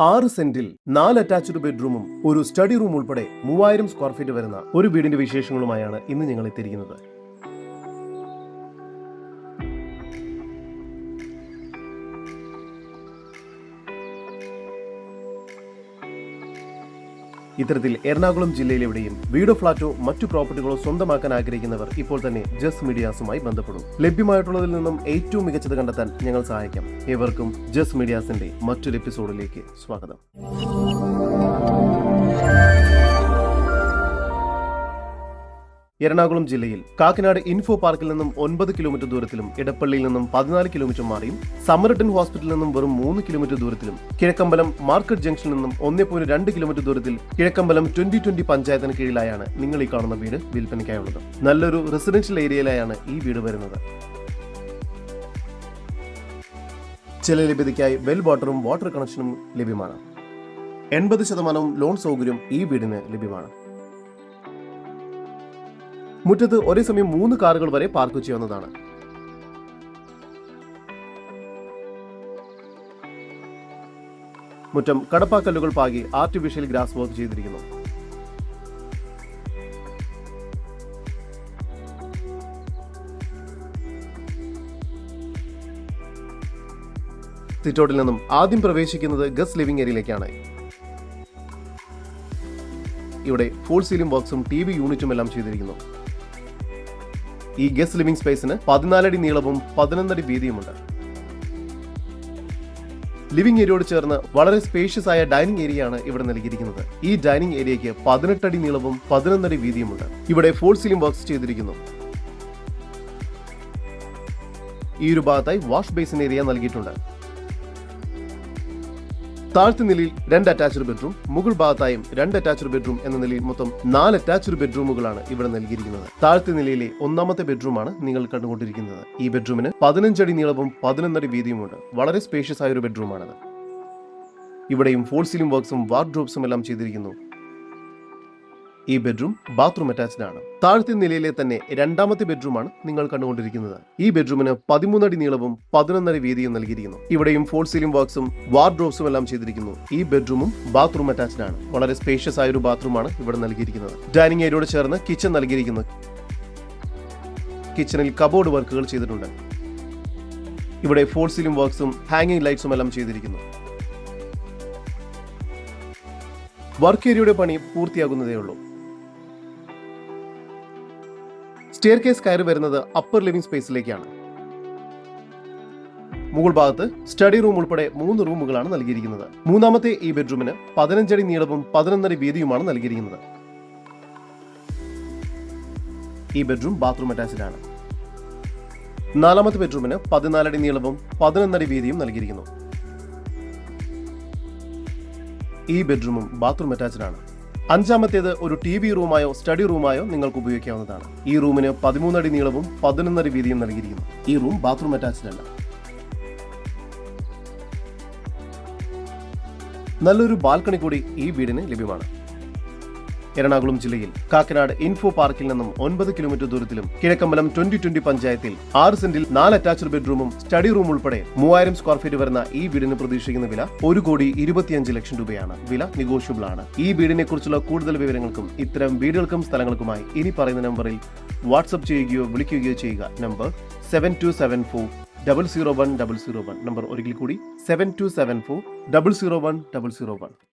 6 സെന്റിൽ 4 അറ്റാച്ച്ഡ് ബെഡ്റൂമും ഒരു സ്റ്റഡി റൂം ഉൾപ്പെടെ 3000 സ്ക്വയർ ഫീറ്റ് വരുന്ന ഒരു വീടിന്റെ വിശേഷങ്ങളുമായാണ് ഇന്ന് ഞങ്ങൾ എത്തിയിരിക്കുന്നത്. ഇത്തരത്തിൽ എറണാകുളം ജില്ലയിലെവിടെയും വീടോ ഫ്ളാറ്റോ മറ്റു പ്രോപ്പർട്ടികളോ സ്വന്തമാക്കാൻ ആഗ്രഹിക്കുന്നവർ ഇപ്പോൾ തന്നെ ജസ് മീഡിയാസുമായി ബന്ധപ്പെടും. ലഭ്യമായിട്ടുള്ളതിൽ നിന്നും ഏറ്റവും മികച്ചത് കണ്ടെത്താൻ ഞങ്ങൾ സഹായിക്കാം. ഏവർക്കും ജസ് മീഡിയാസിന്റെ മറ്റൊരു എപ്പിസോഡിലേക്ക് സ്വാഗതം. എറണാകുളം ജില്ലയിൽ കാക്കനാട് ഇൻഫോ പാർക്കിൽ നിന്നും 9 കിലോമീറ്റർ ദൂരത്തിലും ഇടപ്പള്ളിയിൽ നിന്നും 14 കിലോമീറ്റർ മാറിയും സമരട്ടൻ ഹോസ്പിറ്റലിൽ നിന്നും വെറും 3 കിലോമീറ്റർ ദൂരത്തിലും കിഴക്കമ്പലം മാർക്കറ്റ് ജംഗ്ഷനിൽ നിന്നും 1.2 കിലോമീറ്റർ ദൂരത്തിൽ കിഴക്കമ്പലം 2020 പഞ്ചായത്തിന് കീഴിലായാണ് നിങ്ങൾ ഈ കാണുന്ന വീട് വിൽപ്പനയ്ക്കായുള്ളത്. നല്ലൊരു റെസിഡൻഷ്യൽ ഏരിയയിലായാണ് ഈ വീട് വരുന്നത്. ചില ലഭ്യതയ്ക്കായി വെൽ വാട്ടറും വാട്ടർ കണക്ഷനും ലഭ്യമാണ്. 80% ലോൺ സൗകര്യം ഈ വീടിന് ലഭ്യമാണ്. മുറ്റത്ത് ഒരേ സമയം 3 കാറുകൾ വരെ പാർക്ക് ചെയ്യാവുന്നതാണ്. മുറ്റം കടപ്പാക്കല്ലുകൾ പാകി ആർട്ടിഫിഷ്യൽ ഗ്രാസ് വർക്ക് ചെയ്തിരിക്കുന്നു. സിറ്റൗട്ടിൽ നിന്നും ആദ്യം പ്രവേശിക്കുന്നത് ഗസ്റ്റ് ലിവിംഗ് ഏരിയയിലേക്കാണ്. ഇവിടെ ഫുൾ സീലിംഗ് വർക്ക്സും TV യൂണിറ്റും എല്ലാം ചെയ്തിരിക്കുന്നു. ഈ ഗസ്റ്റ് ലിവിംഗ് സ്പേസിന് 14 അടി നീളവും 11 അടി വീതിയുമുണ്ട്. ലിവിംഗ് ഏരിയയോട് ചേർന്ന് വളരെ സ്പേഷ്യസ് ആയ ഡൈനിങ് ഏരിയയാണ് ഇവിടെ നൽകിയിരിക്കുന്നത്. ഈ ഡൈനിങ് ഏരിയയ്ക്ക് 18 അടി നീളവും 11 അടി വീതിയുമുണ്ട്. ഇവിടെ ഫോൾ സീലിംഗ് വർക്ക്സ് ചെയ്തിരിക്കുന്നു. ഈ ഒരു ഭാഗത്തായി വാഷ് ബേസിൻ ഏരിയ നൽകിയിട്ടുണ്ട്. താഴത്തെ നിലയിൽ 2 അറ്റാച്ച്ഡ് ബെഡ്റൂം, മുകൾ ഭാഗത്തായും 2 അറ്റാച്ച്ഡ് ബെഡ്റൂം എന്ന നിലയിൽ മൊത്തം 4 അറ്റാച്ച്ഡ് ബെഡ്റൂമുകളാണ് ഇവിടെ നൽകിയിരിക്കുന്നത്. താഴത്തെ നിലയിലെ 1ാമത്തെ ബെഡ്റൂമാണ് നിങ്ങൾ കണ്ടുകൊണ്ടിരിക്കുന്നത്. ഈ ബെഡ്റൂമിന് 15 അടി നീളവും 11 അടി വീതിയുമുണ്ട്. വളരെ സ്പേഷ്യസ് ആയ ഒരു ബെഡ്റൂമാണത്. ഇവിടെയും ഫോൾ സീലിംഗ് വർക്ക്സും വാർഡ്രോബ്സും എല്ലാം ചെയ്തിരിക്കുന്നു. ഈ ബെഡ്റൂം ബാത്റൂം അറ്റാച്ച്ഡ് ആണ്. താഴത്തെ നിലയിലെ തന്നെ 2ാമത്തെ ബെഡ്റൂമാണ് നിങ്ങൾ കണ്ടുകൊണ്ടിരിക്കുന്നത്. ഈ ബെഡ്റൂമിന് 13 അടി നീളവും 11 അടി വീതിയും നൽകിയിരിക്കുന്നു. ഇവിടെയും ഫോൾ സീലിംഗ് വർക്ക്സും വാർഡ്രോബ്സും എല്ലാം ചെയ്തിരിക്കുന്നു. ഈ ബെഡ്റൂമും ബാത്റൂം അറ്റാച്ച്ഡ് ആണ്. വളരെ സ്പേഷ്യസ് ആയ ഒരു ബാത്റൂമാണ് ഇവിടെ നൽകിയിരിക്കുന്നത്. ഡൈനിങ് ഏരിയയോട് ചേർന്ന് കിച്ചൺ നൽകിയിരിക്കുന്നു. കിച്ചണിൽ കബോർഡ് വർക്കുകൾ ചെയ്തിട്ടുണ്ട്. ഇവിടെ ഫോൾ സീലിംഗ് വർക്ക്സും ഹാങ്ങിങ് ലൈറ്റ്സും എല്ലാം ചെയ്തിരിക്കുന്നു. വർക്ക് ഏരിയയുടെ പണി പൂർത്തിയാകുന്നതേ ഉള്ളൂ. സ്റ്റെയർ കേസ് കയറി വരുന്നത് അപ്പർ ലിവിംഗ് സ്പേസിലേക്കാണ്. മുകൾ ഭാഗത്ത് സ്റ്റഡി റൂം ഉൾപ്പെടെ 3 റൂമുകളാണ് നൽകിയിരിക്കുന്നത്. 3ാമത്തെ ഈ ബെഡ്റൂമിന് 15 അടി നീളവും 11 അടി വീതിയുമാണ് നൽകിയിരിക്കുന്നത്. ഈ ബെഡ്റൂം ബാത്റൂം അറ്റാച്ച്ഡ് ആണ്. 4ാമത്തെ ബെഡ്റൂമിന് 14 അടി നീളവും 11 അടി വീതിയും നൽകിയിരിക്കുന്നു. ഈ ബെഡ്റൂമും ബാത്റൂം അറ്റാച്ച്ഡ് ആണ്. 5ാമത്തേത് ഒരു TV റൂമായോ സ്റ്റഡി റൂമായോ നിങ്ങൾക്ക് ഉപയോഗിക്കാവുന്നതാണ്. ഈ റൂമിന് 13 അടി നീളവും 11 അടി വീതിയും നൽകിയിരിക്കുന്നു. ഈ റൂം ബാത്റൂം അറ്റാച്ച്ഡ് അല്ല. നല്ലൊരു ബാൽക്കണി കൂടി ഈ വീടിന് ലഭ്യമാണ്. എറണാകുളം ജില്ലയിൽ കാക്കനാട് ഇൻഫോ പാർക്കിൽ നിന്നും 9 കിലോമീറ്റർ ദൂരത്തിലും കിഴക്കമ്പലം 2020 പഞ്ചായത്തിൽ 6 സെന്റിൽ 4 അറ്റാച്ച്ഡ് ബെഡ്റൂമും സ്റ്റഡി റൂം ഉൾപ്പെടെ 3000 സ്ക്വയർ ഫീറ്റ് വരുന്ന ഈ വീടിന് പ്രതീക്ഷിക്കുന്ന വില 1,25 ലക്ഷം രൂപയാണ്. വില നെഗോഷ്യബിൾ ആണ്. ഈ വീടിനെ കുറിച്ചുള്ള കൂടുതൽ വിവരങ്ങൾക്കും ഇത്തരം വീടുകൾക്കും സ്ഥലങ്ങൾക്കുമായി ഇനി പറയുന്ന നമ്പറിൽ വാട്സ്ആപ്പ് ചെയ്യുകയോ വിളിക്കുകയോ ചെയ്യുക. നമ്പർ 7274 001 001. നമ്പർ ഒരിക്കൽ കൂടി 7274 001 001.